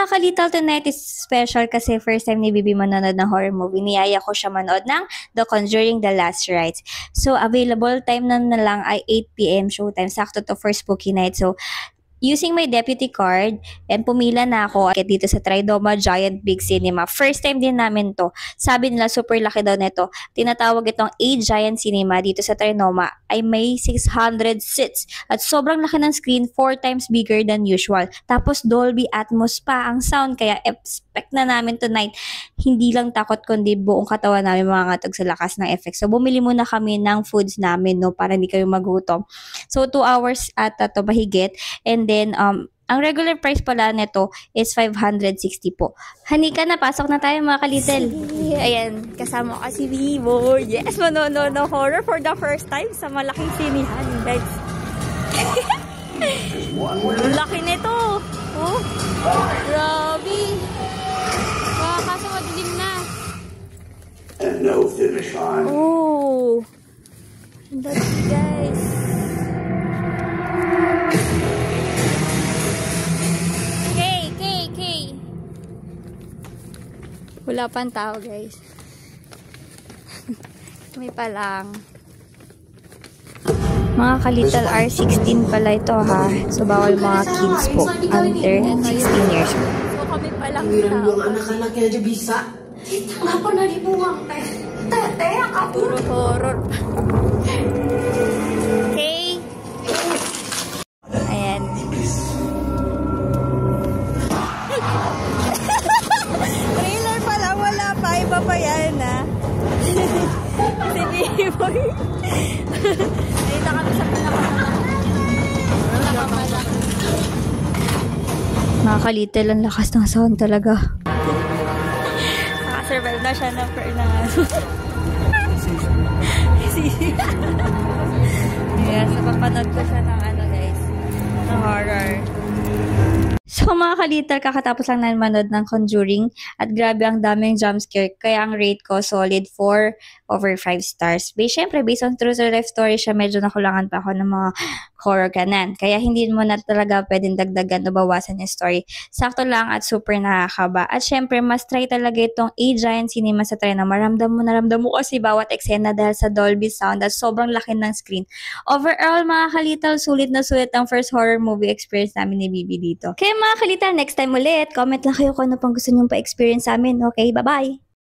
mga ka-Little, tonight is special kasi first time ni Bibi manonood ng horror movie. Niyaya ko siya manood ng The Conjuring The Last Rites. So, available time na lang ay 8 p.m. showtime. Sakto to for spooky night. So, using my deputy card, and pumila na ako dito sa Tridoma Giant Big Cinema. First time din namin to. Sabi nila super laki daw nito. Tinatawag itong A Giant Cinema dito sa Trinoma ay may 600 seats. At sobrang laki ng screen, 4 times bigger than usual. Tapos Dolby Atmos pa ang sound. Kaya expect na namin tonight, hindi lang takot kundi buong katawan namin mga ngatog sa lakas ng effects. So bumili muna kami ng foods namin, no, para hindi kayo magutom. So 2 hours ata to mahigit. And then, ang regular price pala nito is 560 po. Hanika na, pasok na tayo mga ka-Little. Ayan, kasama ko si Vivo. Yes, manonood ng horror for the first time sa malaking sinihan, guys. Laki nito. Oh, grabe. Kaso madilim na. And no finish line. Oh, that's guys. Wala pang tao, guys. May pa lang. Mga ka-Little, R16 pala ito, ha. So, bawal mga kids po. Under 16 years old. So, kami pa lang tao. Yung anak-anak kaya dyan bisa. Tanga pa na ribuang. Tete, ako. Puro horror. Okay. Ayan. Trailer pa lang, wala pa. Iba pa yan, ha. Si B-Boy. Dito kami sa pinakamalaki. Mga ka-Little, ang lakas ng sound talaga. Nakasurvive na siya ng yes, napapanood ko siya ng guys, ng horror. So mga ka-Little, kakatapos lang namin manood ng Conjuring at grabe ang daming jumpscare, kaya ang rate ko solid 4/5 stars. Siyempre, based on true to life story siya, medyo nakulangan pa ako ng mga horror ganan. Kaya hindi mo na talaga pwedeng dagdagan o bawasan yung story. Sakto lang at super nakakaba. At syempre, mas try talaga itong A Giant Cinema sa Trinoma. Naramdam mo kasi bawat eksena dahil sa Dolby Sound at sobrang laki ng screen. Overall, mga ka-Little, sulit na sulit ang first horror movie experience namin ni Bibi dito. Kaya mga ka-Little, next time ulit, comment lang kayo kung ano pang gusto nyong pa-experience sa amin. Okay, bye-bye!